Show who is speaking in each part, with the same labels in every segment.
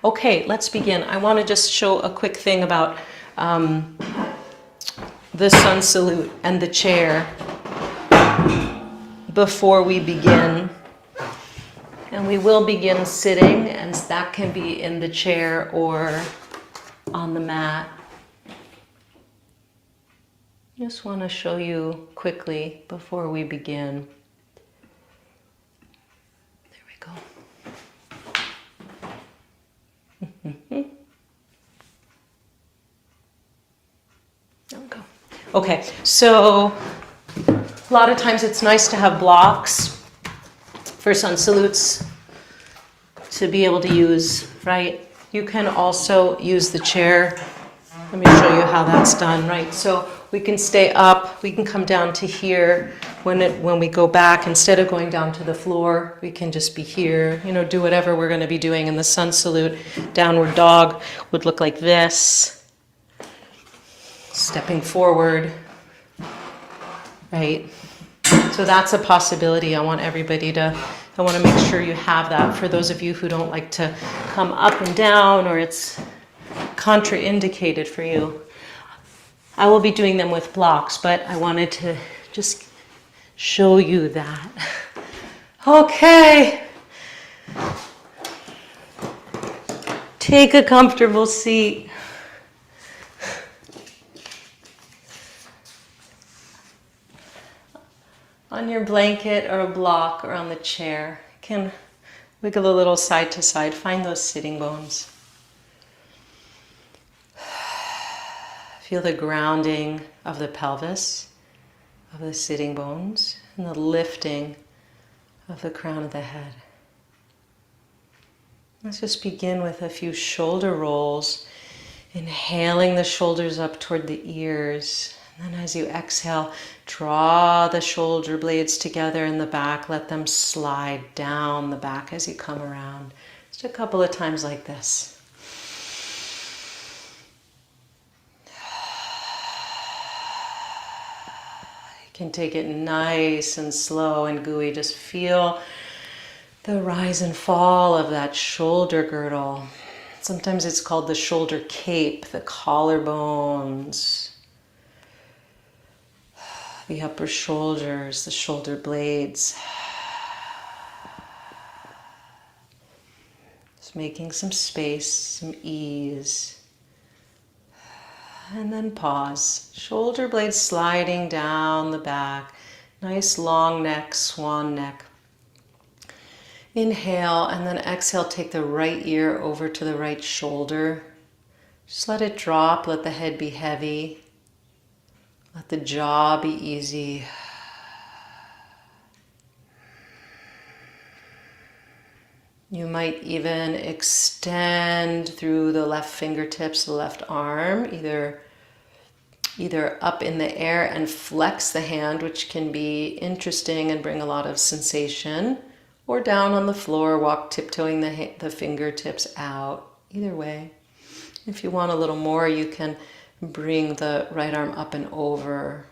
Speaker 1: Okay, let's begin. I want to just show a quick thing about the sun salute and the chair before we begin. And we will begin sitting, and that can be in the chair or on the mat. Just want to show you quickly before we begin. There we go. There we go. Okay, so a lot of times it's nice to have blocks for sun salutes to be able to use, right? You can also use the chair. Let me show you how that's done, right? So we can stay up, we can come down to here. When we go back, instead of going down to the floor, we can just be here, do whatever we're going to be doing in the sun salute. Downward dog would look like this. Stepping forward, right? So that's a possibility. I want to make sure you have that. For those of you who don't like to come up and down, or it's contraindicated for you, I will be doing them with blocks, but I wanted to just show you that. Okay. Take a comfortable seat. On your blanket or a block or on the chair. You can wiggle a little side to side. Find those sitting bones. Feel the grounding of the pelvis, of the sitting bones, and the lifting of the crown of the head. Let's just begin with a few shoulder rolls, inhaling the shoulders up toward the ears. And then as you exhale, draw the shoulder blades together in the back. Let them slide down the back as you come around. Just a couple of times like this. You can take it nice and slow and gooey. Just feel the rise and fall of that shoulder girdle. Sometimes it's called the shoulder cape, the collarbones, the upper shoulders, the shoulder blades. Just making some space, some ease. And then pause. Shoulder blades sliding down the back. Nice long neck, swan neck. Inhale, and then exhale, take the right ear over to the right shoulder. Just let it drop, let the head be heavy. Let the jaw be easy. You might even extend through the left fingertips, the left arm, either up in the air and flex the hand, which can be interesting and bring a lot of sensation, or down on the floor, walk tiptoeing the fingertips out. Either way. If you want a little more, you can bring the right arm up and over.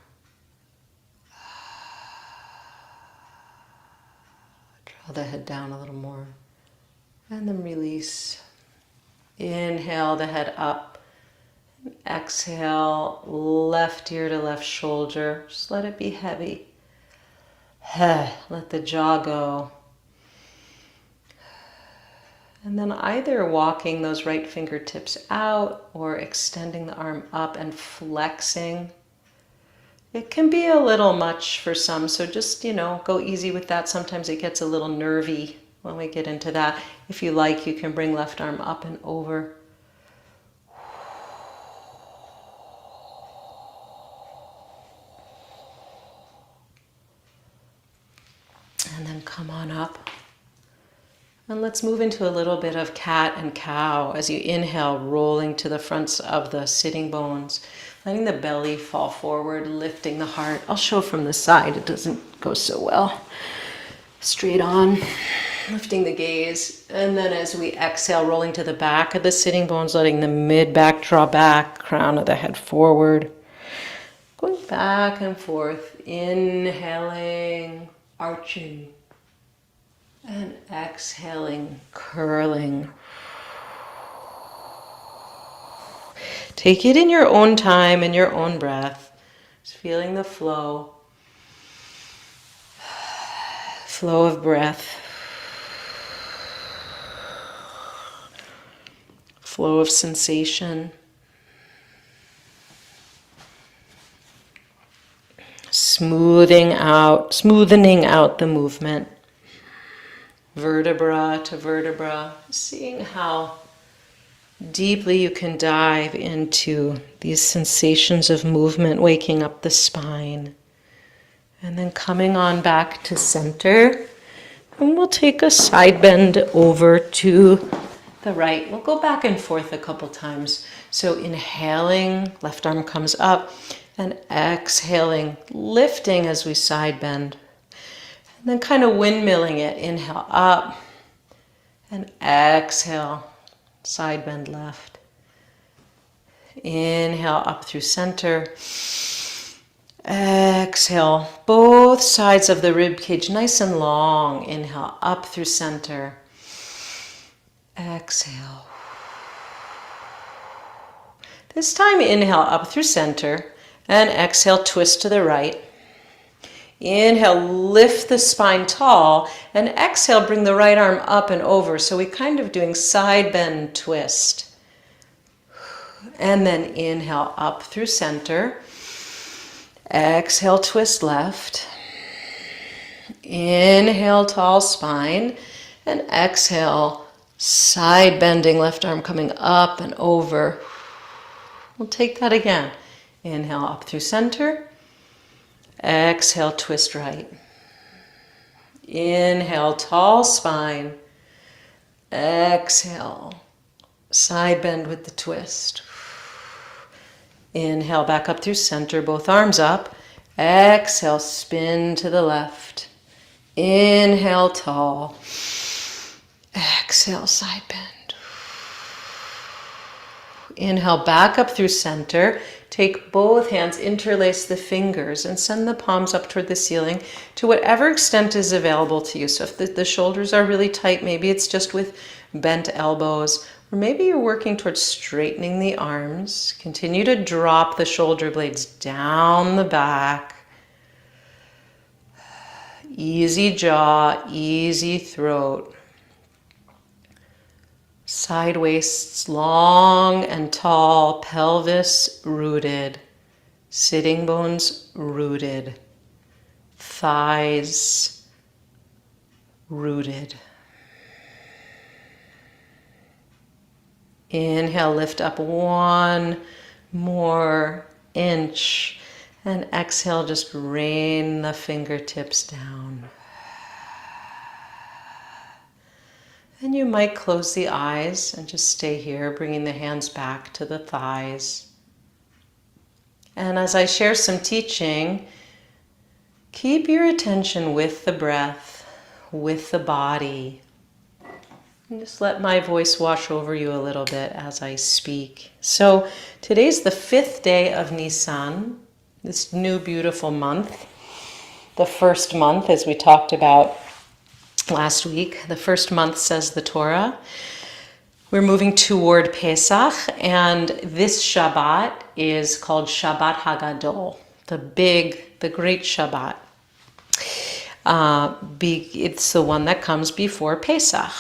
Speaker 1: Draw the head down a little more. And then release. Inhale the head up. Exhale, left ear to left shoulder. Just let it be heavy. Let the jaw go. And then either walking those right fingertips out or extending the arm up and flexing. It can be a little much for some, so just, go easy with that. Sometimes it gets a little nervy when we get into that. If you like, you can bring left arm up and over. And then come on up. And let's move into a little bit of cat and cow. As you inhale, rolling to the fronts of the sitting bones, letting the belly fall forward, lifting the heart. I'll show from the side, it doesn't go so well. Straight on, lifting the gaze. And then as we exhale, rolling to the back of the sitting bones, letting the mid-back draw back, crown of the head forward. Going back and forth, inhaling, arching. And exhaling, curling. Take it in your own time, in your own breath. Just feeling the flow. Flow of breath. Flow of sensation. Smoothening out the movement. Vertebra to vertebra. Seeing how deeply you can dive into these sensations of movement, waking up the spine. And then coming on back to center. And we'll take a side bend over to the right. We'll go back and forth a couple times. So inhaling, left arm comes up, and exhaling, lifting as we side bend. And then kind of windmilling it. Inhale up, and exhale, side bend left. Inhale up through center. Exhale, both sides of the rib cage nice and long. Inhale up through center. Exhale. This time inhale up through center and exhale, twist to the right. Inhale, lift the spine tall, and exhale, bring the right arm up and over. So we're kind of doing side bend twist. And then inhale up through center. Exhale, twist left. Inhale, tall spine. And exhale, side bending, left arm coming up and over. We'll take that again. Inhale up through center. Exhale, twist right. Inhale, tall spine. Exhale, side bend with the twist. Inhale, back up through center, both arms up. Exhale, spin to the left. Inhale, tall. Exhale, side bend. Inhale, back up through center. Take both hands, interlace the fingers, and send the palms up toward the ceiling to whatever extent is available to you. So if the shoulders are really tight, maybe it's just with bent elbows, or maybe you're working towards straightening the arms. Continue to drop the shoulder blades down the back. Easy jaw, easy throat. Side waists long and tall, pelvis rooted, sitting bones rooted, thighs rooted. Inhale, lift up one more inch, and exhale, just rain the fingertips down. And you might close the eyes and just stay here, bringing the hands back to the thighs. And as I share some teaching, keep your attention with the breath, with the body. And just let my voice wash over you a little bit as I speak. So today's the 5th day of Nisan, this new beautiful month. The first month, as we talked about last week, the first month, says the Torah. We're moving toward Pesach, and this Shabbat is called Shabbat Hagadol, the great Shabbat. It's the one that comes before Pesach.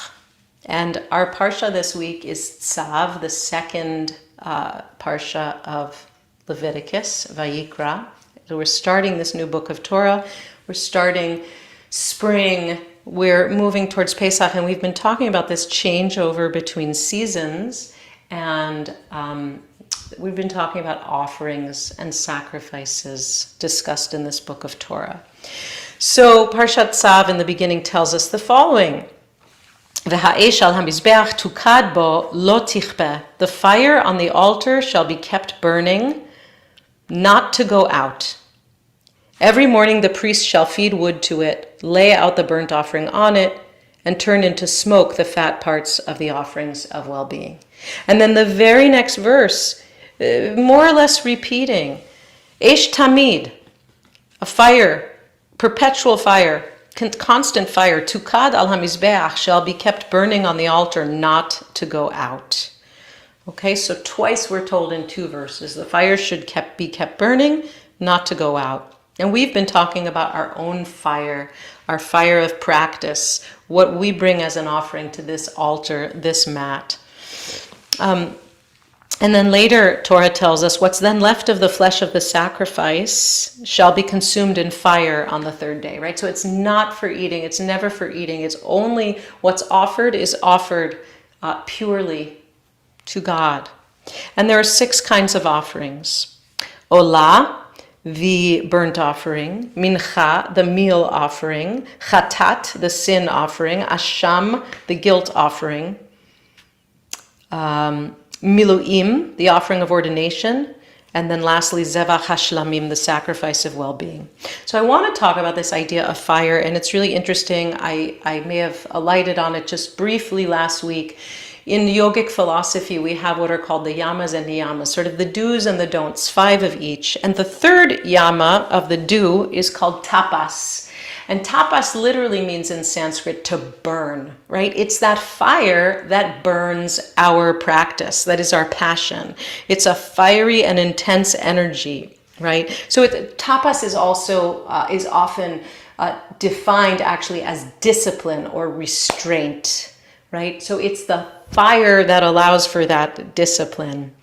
Speaker 1: And our parsha this week is Tzav, the second parsha of Leviticus, Vayikra. So we're starting this new book of Torah. We're starting spring. We're moving towards Pesach, and we've been talking about this changeover between seasons, and we've been talking about offerings and sacrifices discussed in this book of Torah. So Parshat Tzav in the beginning tells us the following. V'ha'esh al hamizbeach tukad bo lo tichpeh. The fire on the altar shall be kept burning, not to go out. Every morning the priest shall feed wood to it, lay out the burnt offering on it, and turn into smoke the fat parts of the offerings of well-being. And then the very next verse, more or less repeating, Eish tamid, a fire, perpetual fire, constant fire, tukad al hamizbeach, shall be kept burning on the altar, not to go out. Okay, so twice we're told in 2 verses, the fire should be kept burning, not to go out. And we've been talking about our own fire, our fire of practice, what we bring as an offering to this altar, this mat. And then later, Torah tells us, what's then left of the flesh of the sacrifice shall be consumed in fire on the 3rd day, right? So it's not for eating. It's never for eating. It's only what's offered is offered purely to God. And there are 6 kinds of offerings. Olah, the burnt offering. Mincha, the meal offering. Chatat, the sin offering. Asham, the guilt offering. Miluim, the offering of ordination, and then lastly, Zevach Hashlamim, the sacrifice of well-being. So I want to talk about this idea of fire, and it's really interesting. I may have alighted on it just briefly last week. In yogic philosophy, we have what are called the yamas and niyamas, sort of the do's and the don'ts, 5 of each. And the 3rd yama of the do is called tapas. And tapas literally means in Sanskrit to burn, right? It's that fire that burns our practice, that is our passion. It's a fiery and intense energy, right? So tapas is also, is often defined actually as discipline or restraint, right? So it's the fire that allows for that discipline.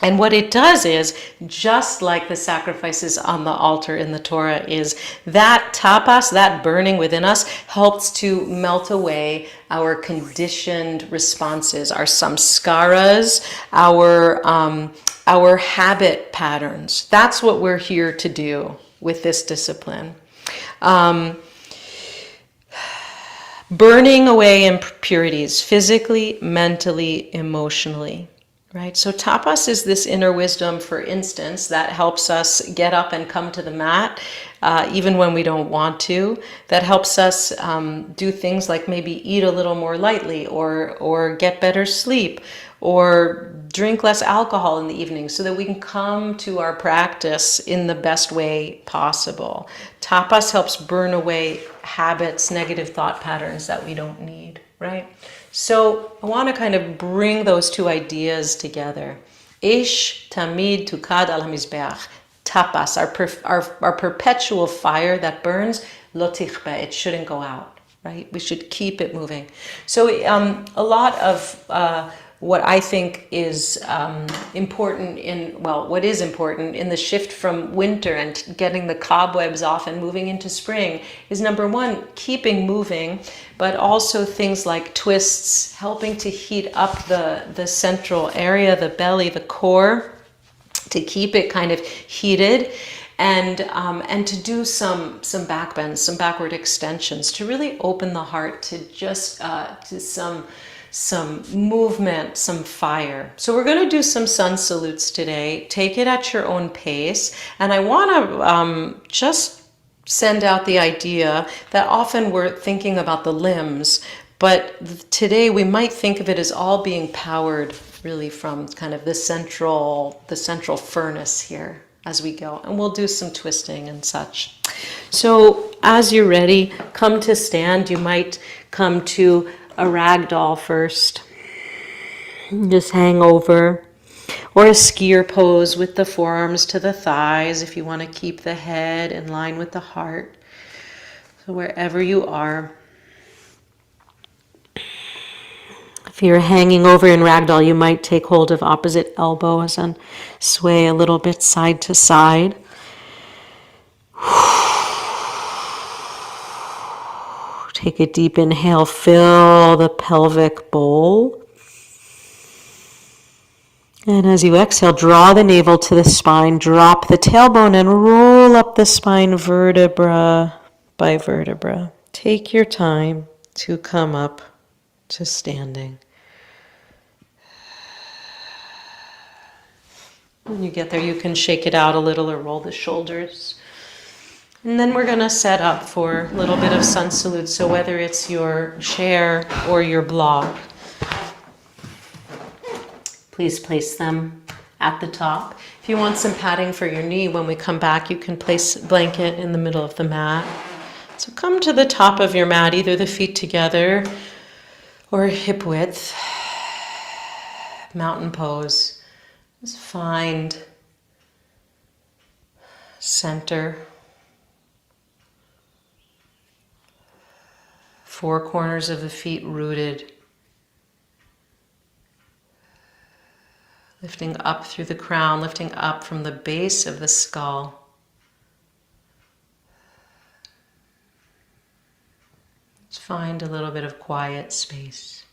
Speaker 1: And what it does is, just like the sacrifices on the altar in the Torah, is that tapas, that burning within us, helps to melt away our conditioned responses, our samskaras, our habit patterns. That's what we're here to do with this discipline. Burning away impurities, physically, mentally, emotionally. Right, so tapas is this inner wisdom, for instance, that helps us get up and come to the mat, even when we don't want to. That helps us do things like maybe eat a little more lightly, or get better sleep, or drink less alcohol in the evening, so that we can come to our practice in the best way possible. Tapas helps burn away habits, negative thought patterns that we don't need, right? So I want to kind of bring those 2 ideas together. Ish tamid tukad al hamizbeach. Tapas, our perpetual fire that burns, lo tichbe, it shouldn't go out, right? We should keep it moving. So a lot of what I think is important what is important in the shift from winter and getting the cobwebs off and moving into spring is, number 1, keeping moving, but also things like twists, helping to heat up the central area, the belly, the core, to keep it kind of heated, and to do some back bends, some backward extensions, to really open the heart to just to some movement, some fire. So we're going to do some sun salutes today. Take it at your own pace. And I want to just send out the idea that often we're thinking about the limbs, but today we might think of it as all being powered really from kind of the central furnace here as we go. And we'll do some twisting and such. So as you're ready, come to stand. You might come to a ragdoll first. Just hang over. Or a skier pose with the forearms to the thighs if you want to keep the head in line with the heart. So wherever you are. If you're hanging over in ragdoll, you might take hold of opposite elbows and sway a little bit side to side. Take a deep inhale, fill the pelvic bowl. And as you exhale, draw the navel to the spine, drop the tailbone, and roll up the spine vertebra by vertebra. Take your time to come up to standing. When you get there, you can shake it out a little or roll the shoulders. And then we're going to set up for a little bit of sun salute. So whether it's your chair or your block, please place them at the top. If you want some padding for your knee, when we come back, you can place a blanket in the middle of the mat. So come to the top of your mat, either the feet together or hip width. mountain pose. Just find center. Four corners of the feet rooted. Lifting up through the crown, lifting up from the base of the skull. Let's find a little bit of quiet space.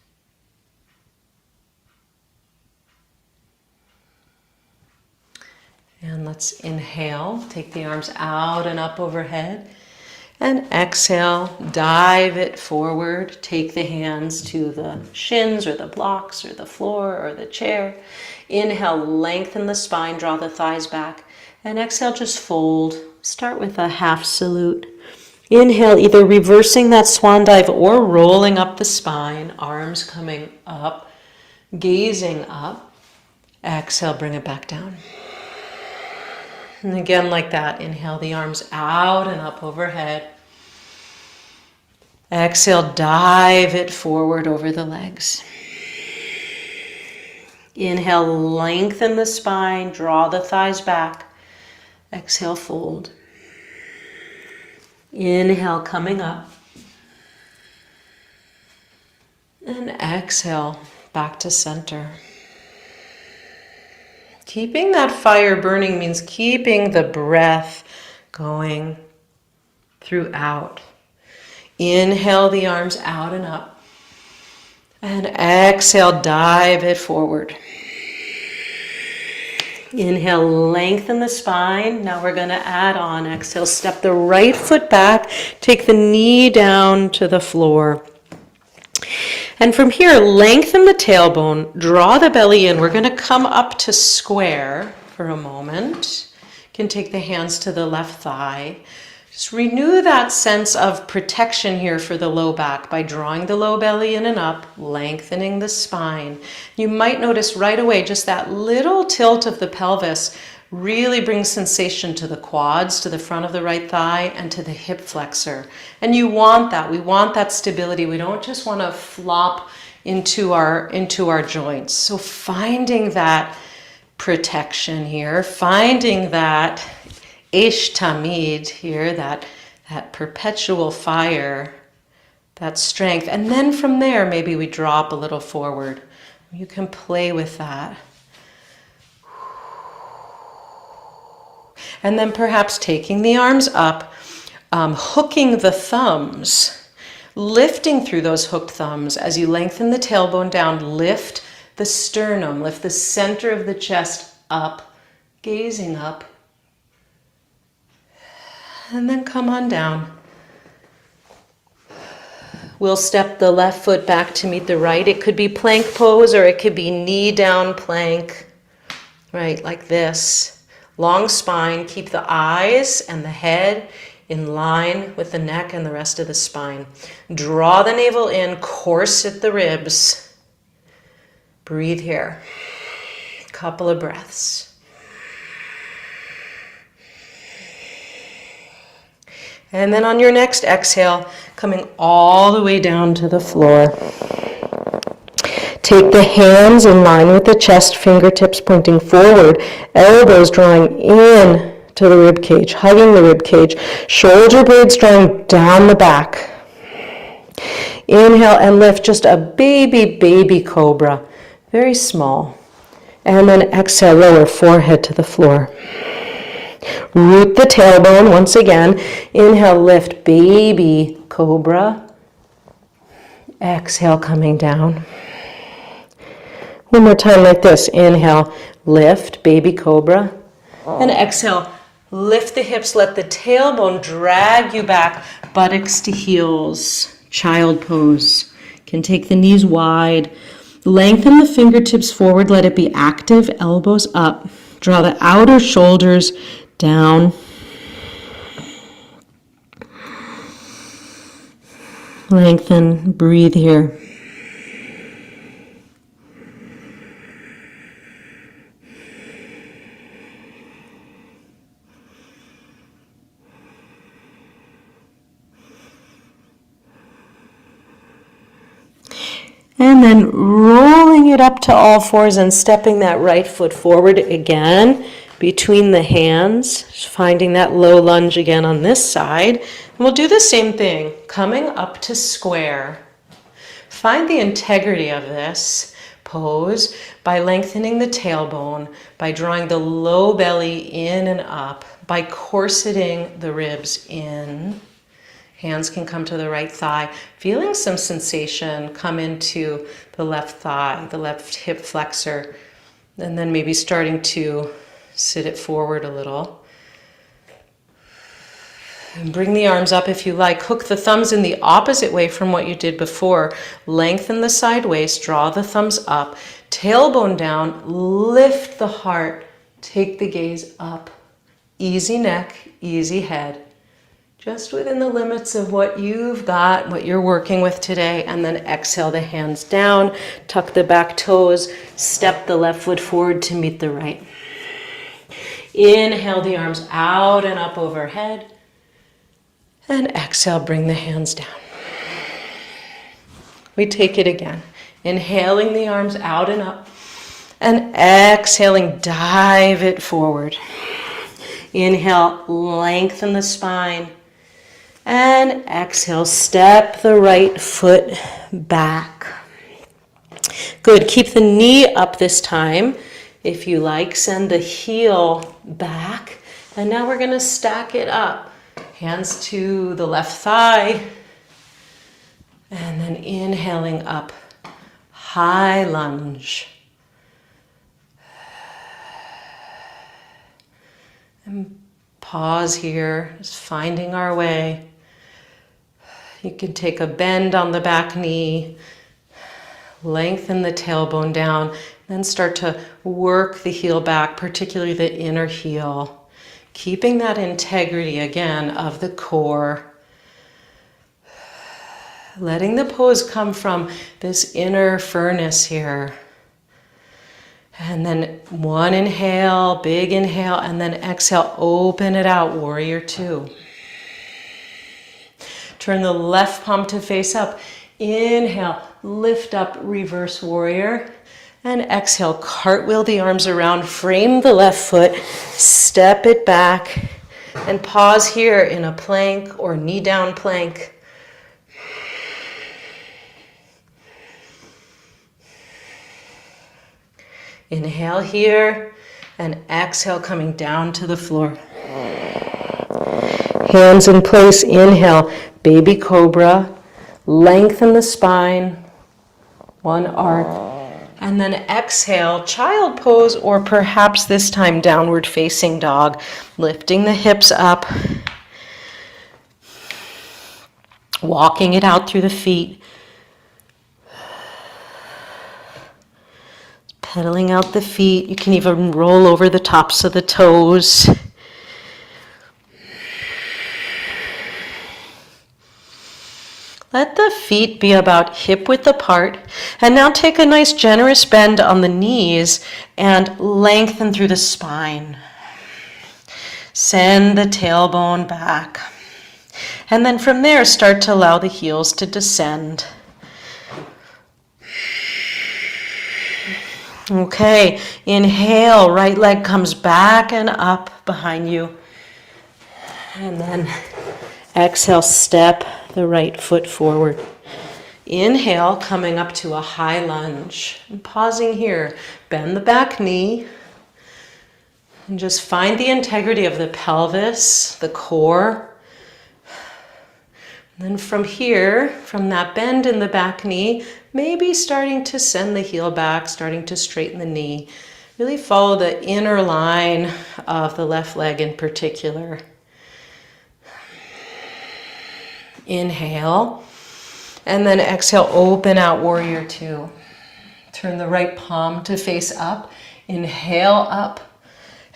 Speaker 1: And let's inhale, take the arms out and up overhead. And exhale, dive it forward. Take the hands to the shins or the blocks or the floor or the chair. Inhale, lengthen the spine, draw the thighs back. And exhale, just fold. Start with a half salute. Inhale, either reversing that swan dive or rolling up the spine, arms coming up, gazing up. Exhale, bring it back down. And again, like that, inhale the arms out and up overhead. Exhale, dive it forward over the legs. Inhale, lengthen the spine, draw the thighs back. Exhale, fold. Inhale, coming up. And exhale, back to center. Keeping that fire burning means keeping the breath going throughout. Inhale the arms out and up. And exhale, dive it forward. Inhale, lengthen the spine. Now we're going to add on. Exhale, step the right foot back. Take the knee down to the floor. And from here, lengthen the tailbone, draw the belly in. We're going to come up to square for a moment. You can take the hands to the left thigh. Just renew that sense of protection here for the low back by drawing the low belly in and up, lengthening the spine. You might notice right away just that little tilt of the pelvis really brings sensation to the quads, to the front of the right thigh, and to the hip flexor. And you want that. We want that stability. We don't just want to flop into our joints. So finding that protection here, finding that Eish Tamid here, that perpetual fire, that strength. And then from there, maybe we drop a little forward. You can play with that. And then perhaps taking the arms up, hooking the thumbs, lifting through those hooked thumbs as you lengthen the tailbone down, lift the sternum, lift the center of the chest up, gazing up. And then come on down. We'll step the left foot back to meet the right. It could be plank pose or it could be knee down plank, right, like this. Long spine, keep the eyes and the head in line with the neck and the rest of the spine. Draw the navel in, corset the ribs. Breathe here. Couple of breaths. And then on your next exhale, coming all the way down to the floor. Take the hands in line with the chest, fingertips pointing forward, elbows drawing in to the rib cage, hugging the rib cage, shoulder blades drawing down the back. Inhale and lift, just a baby cobra, very small. And then exhale, lower forehead to the floor. Root the tailbone once again. Inhale, lift, baby cobra. Exhale, coming down. One more time like this. Inhale, lift, baby cobra. And exhale, lift the hips, let the tailbone drag you back, buttocks to heels, child pose. Can take the knees wide. Lengthen the fingertips forward, let it be active, elbows up. Draw the outer shoulders down. Lengthen, breathe here. And then rolling it up to all fours and stepping that right foot forward again between the hands, finding that low lunge again on this side. And we'll do the same thing, coming up to square. Find the integrity of this pose by lengthening the tailbone, by drawing the low belly in and up, by corseting the ribs in. Hands can come to the right thigh, feeling some sensation come into the left thigh, the left hip flexor, and then maybe starting to sit it forward a little. And bring the arms up if you like. Hook the thumbs in the opposite way from what you did before. Lengthen the side waist, draw the thumbs up, tailbone down, lift the heart, take the gaze up. Easy neck, easy head. Just within the limits of what you've got, what you're working with today, and then exhale the hands down, tuck the back toes, step the left foot forward to meet the right. Inhale the arms out and up overhead, and exhale, bring the hands down. We take it again. Inhaling the arms out and up, and exhaling, dive it forward. Inhale, lengthen the spine. And exhale, step the right foot back. Good, keep the knee up this time. If you like, send the heel back. And now we're gonna stack it up. Hands to the left thigh. And then inhaling up, high lunge. And pause here, just finding our way. You can take a bend on the back knee, lengthen the tailbone down, then start to work the heel back, particularly the inner heel. Keeping that integrity again of the core. Letting the pose come from this inner furnace here. And then one inhale, big inhale, and then exhale, open it out, warrior two. Turn the left palm to face up. Inhale, lift up, reverse warrior. And exhale, cartwheel the arms around, frame the left foot, step it back, and pause here in a plank or knee down plank. Inhale here, and exhale, coming down to the floor. Hands in place, inhale, baby cobra, lengthen the spine, one arc, and then exhale, child pose, or perhaps this time downward facing dog, lifting the hips up, walking it out through the feet, pedaling out the feet. You can even roll over the tops of the toes. Let the feet be about hip width apart. And now take a nice generous bend on the knees and lengthen through the spine. Send the tailbone back. And then from there, start to allow the heels to descend. Okay, inhale, right leg comes back and up behind you. And then exhale, step the right foot forward. Inhale, coming up to a high lunge. And pausing here, bend the back knee. And just find the integrity of the pelvis, the core. And then from here, from that bend in the back knee, maybe starting to send the heel back, starting to straighten the knee. Really follow the inner line of the left leg in particular. Inhale, and then exhale, open out, warrior two. Turn the right palm to face up, inhale up,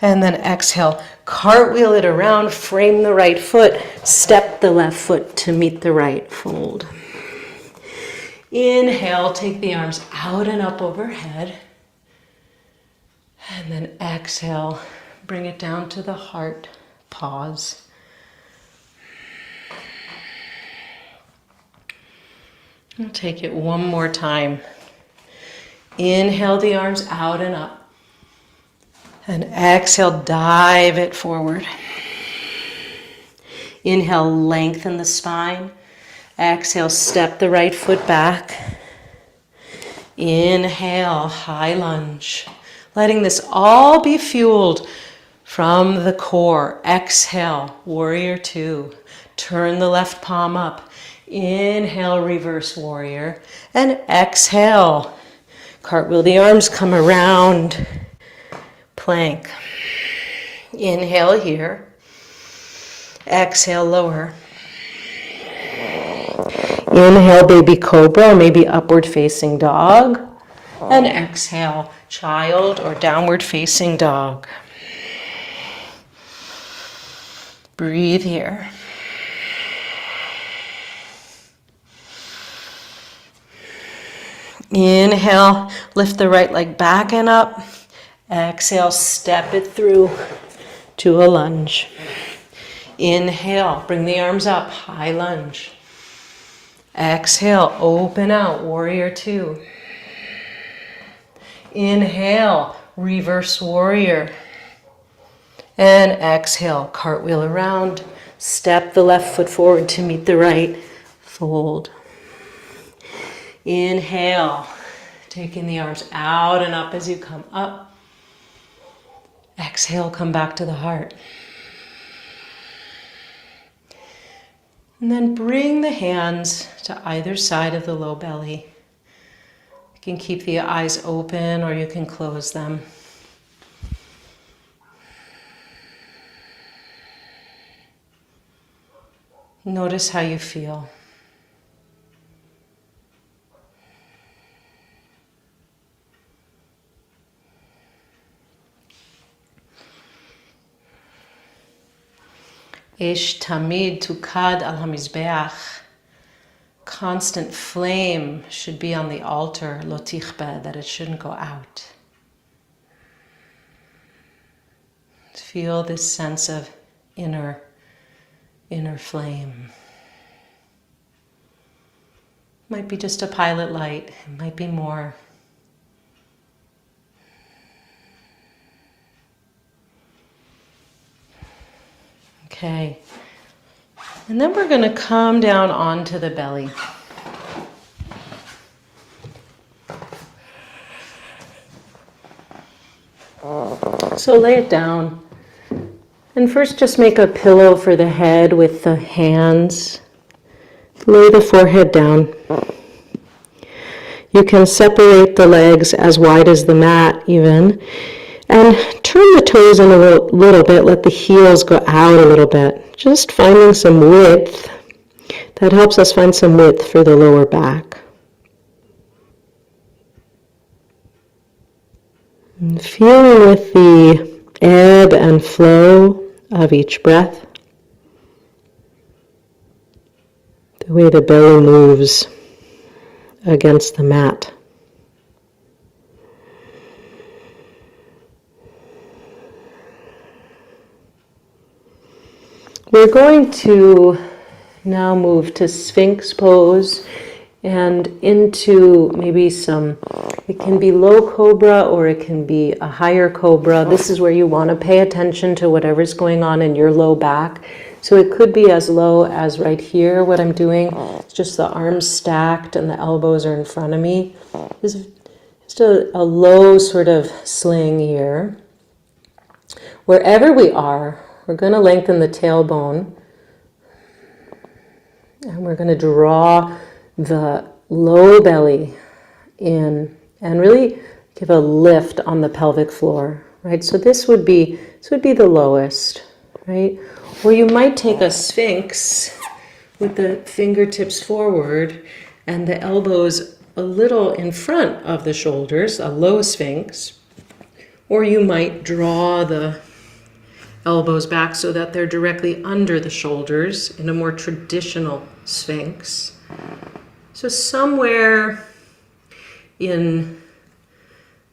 Speaker 1: and then exhale, cartwheel it around, frame the right foot, step the left foot to meet the right, fold. Inhale, take the arms out and up overhead, and then exhale, bring it down to the heart, pause. We'll take it one more time. Inhale the arms out and up. And exhale, dive it forward. Inhale, lengthen the spine. Exhale, step the right foot back. Inhale, high lunge. Letting this all be fueled from the core. Exhale, warrior two. Turn the left palm up. Inhale, reverse warrior. And exhale, cartwheel the arms, come around. Plank. Inhale here. Exhale, lower. Inhale, baby cobra, or maybe upward facing dog. And exhale, child or downward facing dog. Breathe here. Inhale, lift the right leg back and up. Exhale, step it through to a lunge. Inhale, bring the arms up, high lunge. Exhale, open out, warrior two. Inhale, reverse warrior. And exhale, cartwheel around. Step the left foot forward to meet the right, fold. Inhale, taking the arms out and up as you come up. Exhale, come back to the heart. And then bring the hands to either side of the low belly. You can keep the eyes open or you can close them. Notice how you feel. Esh tamid tukad al hamizbeach. Constant flame should be on the altar, lo tichbe, that it shouldn't go out. Feel this sense of inner flame. Might be just a pilot light, it might be more. Okay, and then we're going to come down onto the belly. So lay it down. And first just make a pillow for the head with the hands. Lay the forehead down. You can separate the legs as wide as the mat even. And turn the toes in a little bit, let the heels go out a little bit. Just finding some width. That helps us find some width for the lower back. And feeling with the ebb and flow of each breath. The way the belly moves against the mat. We're going to now move to Sphinx pose and into maybe it can be low cobra or it can be a higher cobra. This is where you want to pay attention to whatever's going on in your low back. So it could be as low as right here, what I'm doing. It's just the arms stacked and the elbows are in front of me. This is just a low sort of sling here. Wherever we are, we're going to lengthen the tailbone and we're going to draw the low belly in and really give a lift on the pelvic floor, right? So this would be the lowest, right? Or you might take a sphinx with the fingertips forward and the elbows a little in front of the shoulders, a low sphinx. Or you might draw the elbows back so that they're directly under the shoulders in a more traditional sphinx. So somewhere in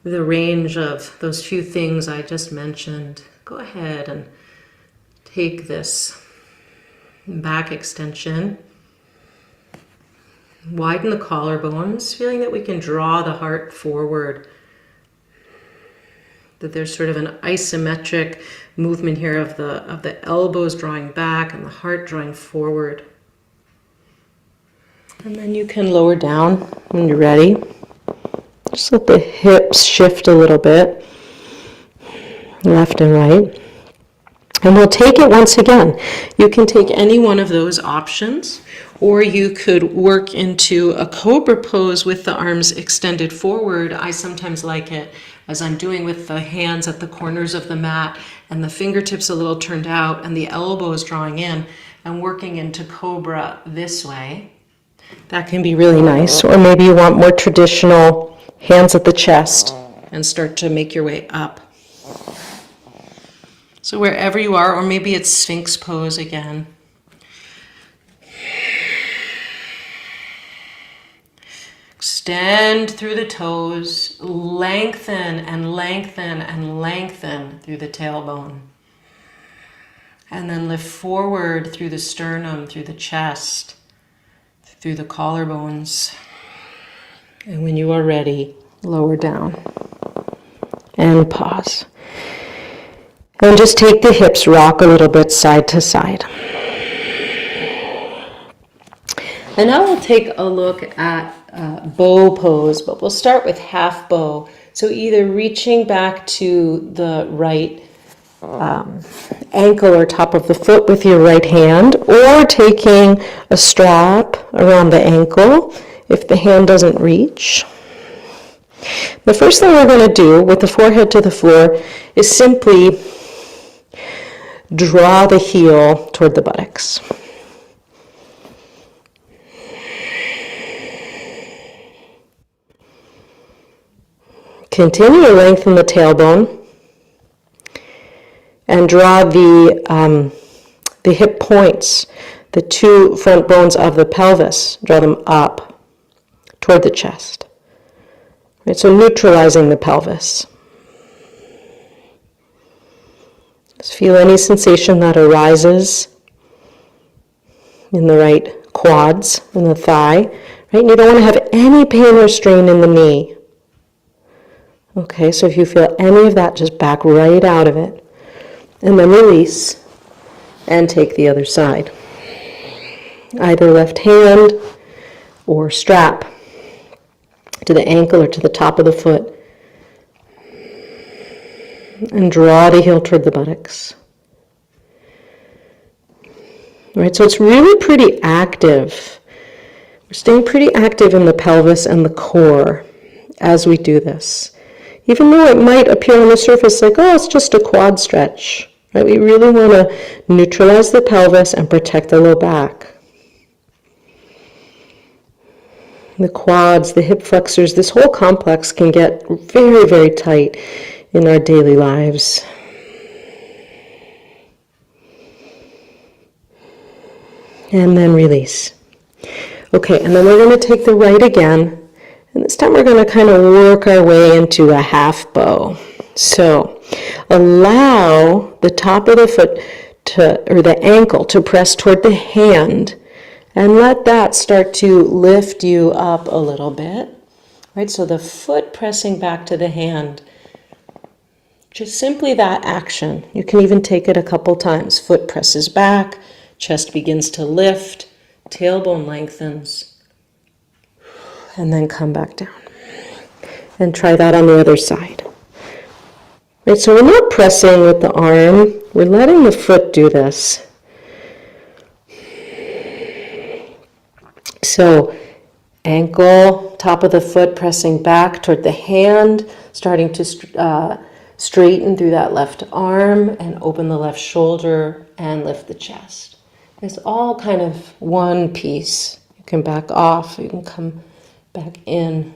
Speaker 1: the range of those few things I just mentioned, go ahead and take this back extension. Widen the collarbones, feeling that we can draw the heart forward. That there's sort of an isometric movement here of the elbows drawing back and the heart drawing forward. And then you can lower down when you're ready. Just let the hips shift a little bit, left and right. And we'll take it once again. You can take any one of those options, or you could work into a cobra pose with the arms extended forward. I sometimes like it as I'm doing with the hands at the corners of the mat and the fingertips a little turned out and the elbows drawing in and working into cobra this way. That can be really nice. Or maybe you want more traditional hands at the chest and start to make your way up. So wherever you are, or maybe it's Sphinx pose again. Extend through the toes, lengthen and lengthen and lengthen through the tailbone. And then lift forward through the sternum, through the chest, through the collarbones. And when you are ready, lower down and pause. And just take the hips, rock a little bit side to side. And now we'll take a look at bow pose, but we'll start with half bow. So either reaching back to the right ankle or top of the foot with your right hand, or taking a strap around the ankle if the hand doesn't reach. The first thing we're going to do with the forehead to the floor is simply draw the heel toward the buttocks. Continue to lengthen the tailbone and draw the hip points, the two front bones of the pelvis, draw them up toward the chest. Right, so neutralizing the pelvis. Just feel any sensation that arises in the right quads, in the thigh. Right? And you don't want to have any pain or strain in the knee. Okay, so if you feel any of that, just back right out of it. And then release and take the other side. Either left hand or strap to the ankle or to the top of the foot. And draw the heel toward the buttocks. All right, so it's really pretty active. We're staying pretty active in the pelvis and the core as we do this. Even though it might appear on the surface like, oh, it's just a quad stretch. Right? We really want to neutralize the pelvis and protect the low back. The quads, the hip flexors, this whole complex can get very, very tight in our daily lives. And then release. Okay, and then we're going to take the right again. And this time we're going to kind of work our way into a half bow. So allow the top of the foot or the ankle to press toward the hand. And let that start to lift you up a little bit. Right, so the foot pressing back to the hand. Just simply that action. You can even take it a couple times. Foot presses back, chest begins to lift, tailbone lengthens, and then come back down. And try that on the other side. Right, so we're not pressing with the arm, we're letting the foot do this. So ankle, top of the foot pressing back toward the hand, starting to straighten through that left arm and open the left shoulder and lift the chest. It's all kind of one piece. You can back off, you can come back in,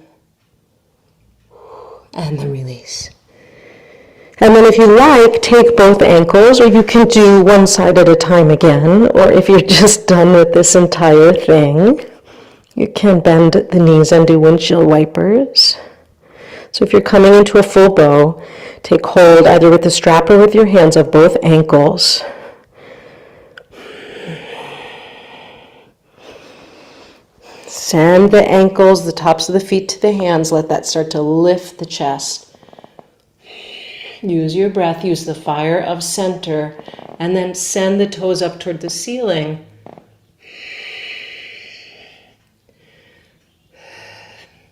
Speaker 1: and then release. And then if you like, take both ankles, or you can do one side at a time again, or if you're just done with this entire thing, you can bend the knees and do windshield wipers. So if you're coming into a full bow, take hold either with the strap or with your hands of both ankles. Send the ankles, the tops of the feet to the hands. Let that start to lift the chest. Use your breath, use the fire of center, and then send the toes up toward the ceiling.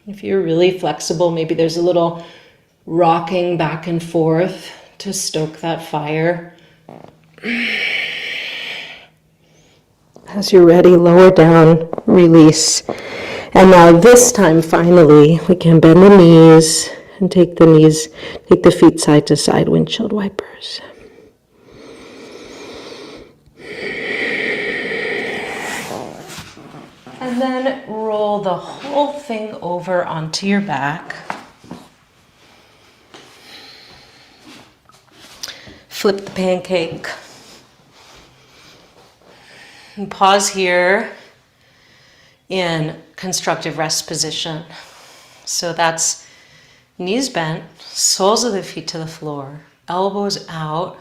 Speaker 1: If you're really flexible, maybe there's a little rocking back and forth to stoke that fire. As you're ready, lower down, release. And now this time, finally, we can bend the knees and take the feet side to side, windshield wipers. And then roll the whole thing over onto your back. Flip the pancake. And pause here in constructive rest position. So that's knees bent, soles of the feet to the floor, elbows out,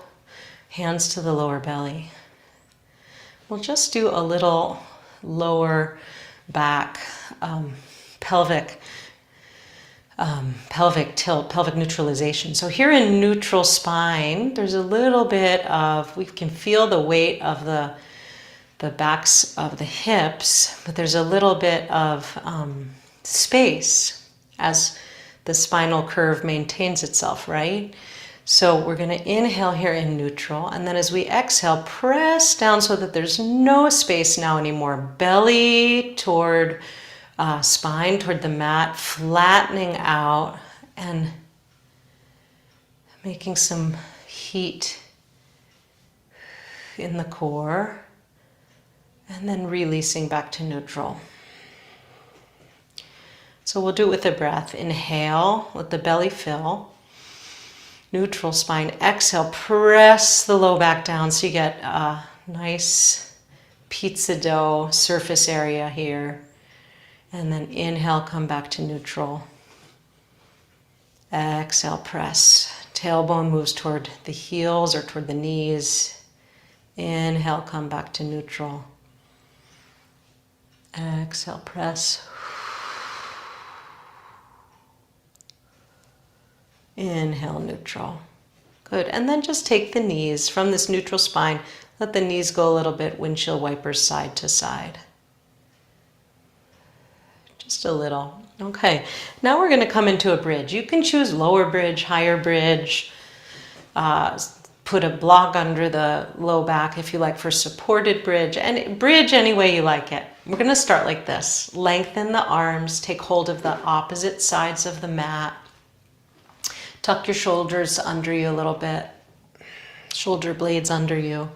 Speaker 1: hands to the lower belly. We'll just do a little lower back, pelvic tilt, pelvic neutralization. So here in neutral spine, there's a little bit of, we can feel the weight of the backs of the hips, but there's a little bit of space as the spinal curve maintains itself, right? So we're going to inhale here in neutral, and then as we exhale, press down so that there's no space now anymore. Belly toward spine, toward the mat, flattening out and making some heat in the core. And then releasing back to neutral. So we'll do it with a breath. Inhale, let the belly fill. Neutral spine. Exhale, press the low back down so you get a nice pizza dough surface area here. And then inhale, come back to neutral. Exhale, press. Tailbone moves toward the heels or toward the knees. Inhale, come back to neutral. Exhale, press. Inhale, neutral. Good. And then just take the knees from this neutral spine. Let the knees go a little bit, windshield wipers side to side. Just a little. Okay. Now we're going to come into a bridge. You can choose lower bridge, higher bridge. Put a block under the low back if you like for supported bridge. And bridge any way you like it. We're going to start like this. Lengthen the arms. Take hold of the opposite sides of the mat. Tuck your shoulders under you a little bit. Shoulder blades under you.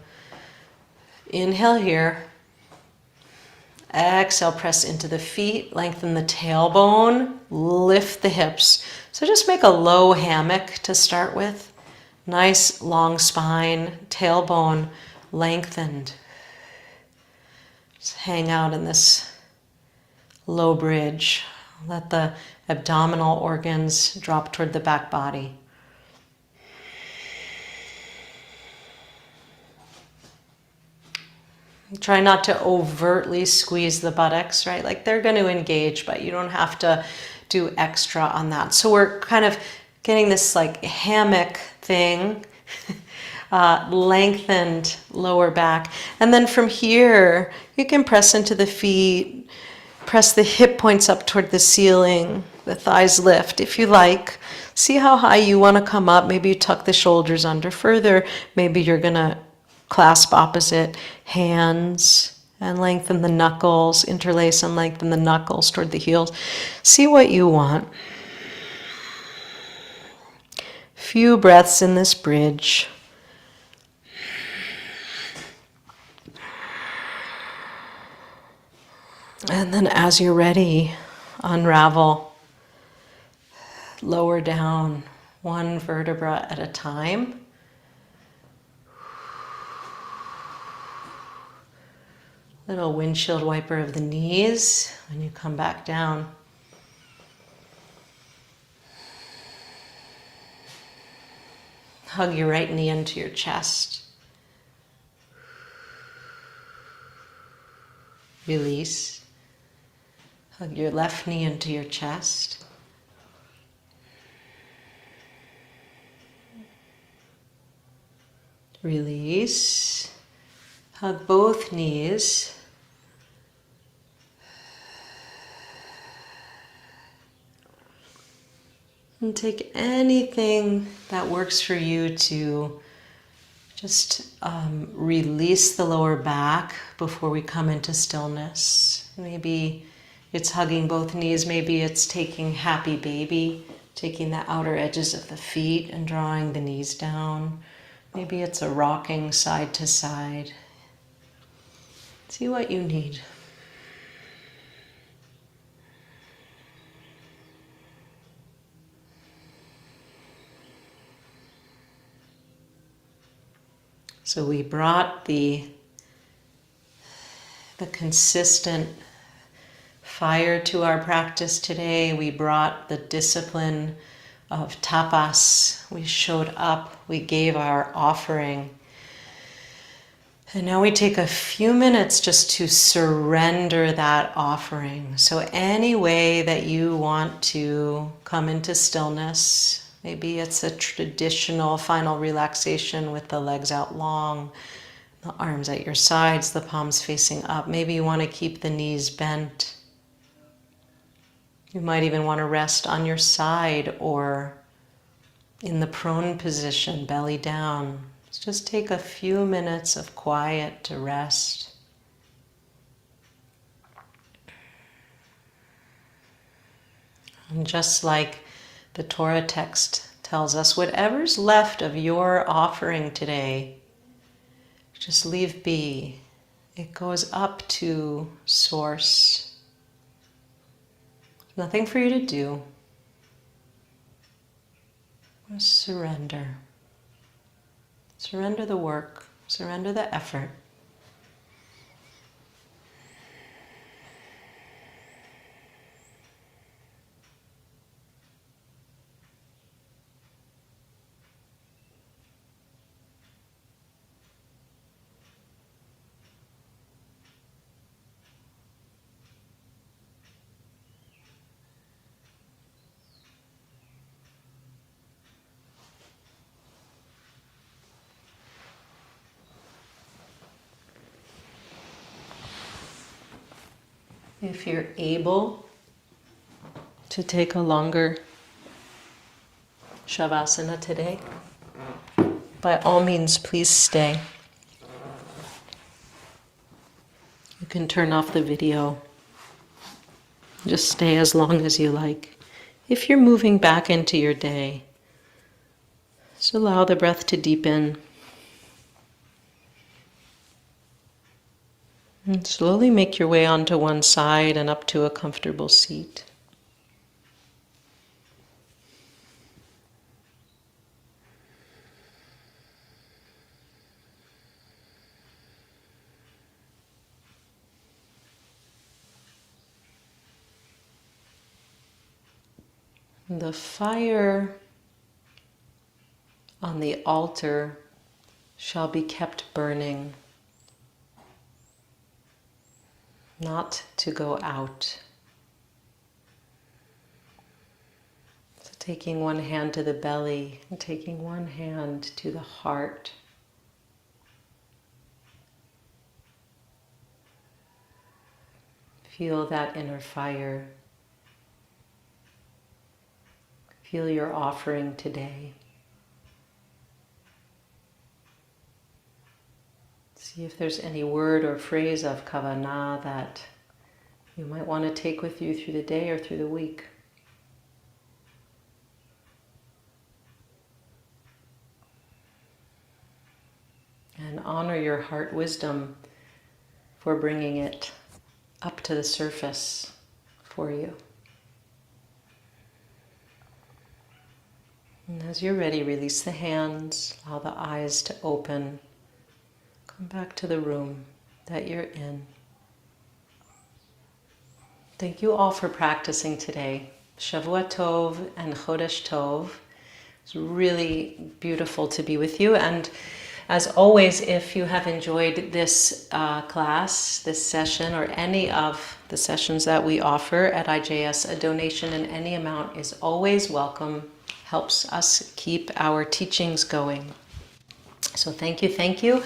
Speaker 1: Inhale here. Exhale, press into the feet. Lengthen the tailbone. Lift the hips. So just make a low hammock to start with. Nice long spine, tailbone lengthened. Just hang out in this low bridge. Let the abdominal organs drop toward the back body. Try not to overtly squeeze the buttocks, right? Like they're going to engage, but you don't have to do extra on that. So we're kind of getting this like hammock thing, lengthened lower back. And then from here, you can press into the feet, press the hip points up toward the ceiling, the thighs lift if you like. See how high you want to come up. Maybe you tuck the shoulders under further. Maybe you're going to clasp opposite hands and lengthen the knuckles, interlace and lengthen the knuckles toward the heels. See what you want. Few breaths in this bridge. And then as you're ready, unravel, lower down one vertebra at a time. Little windshield wiper of the knees when you come back down. Hug your right knee into your chest. Release. Hug your left knee into your chest. Release. Hug both knees. And take anything that works for you to just release the lower back before we come into stillness. Maybe it's hugging both knees. Maybe it's taking happy baby, taking the outer edges of the feet and drawing the knees down. Maybe it's a rocking side to side. See what you need. So we brought the consistent fire to our practice today. We brought the discipline of tapas. We showed up. We gave our offering. And now we take a few minutes just to surrender that offering. So any way that you want to come into stillness, maybe it's a traditional final relaxation with the legs out long, the arms at your sides, the palms facing up. Maybe you want to keep the knees bent. You might even want to rest on your side or in the prone position, belly down. Just take a few minutes of quiet to rest. And just like the Torah text tells us, whatever's left of your offering today, just leave be. It goes up to Source. Nothing for you to do. Just surrender. Surrender the work. Surrender the effort. If you're able to take a longer Shavasana today, by all means, please stay. You can turn off the video. Just stay as long as you like. If you're moving back into your day, just allow the breath to deepen. And slowly make your way onto one side and up to a comfortable seat. The fire on the altar shall be kept burning, not to go out. So taking one hand to the belly and taking one hand to the heart. Feel that inner fire. Feel your offering today. See if there's any word or phrase of kavanah that you might want to take with you through the day or through the week. And honor your heart wisdom for bringing it up to the surface for you. And as you're ready, release the hands, allow the eyes to open. Come back to the room that you're in. Thank you all for practicing today. Shavua Tov and Chodesh Tov. It's really beautiful to be with you. And As always, if you have enjoyed this class, this session, or any of the sessions that we offer at IJS, a donation in any amount is always welcome, helps us keep our teachings going. So thank you, thank you.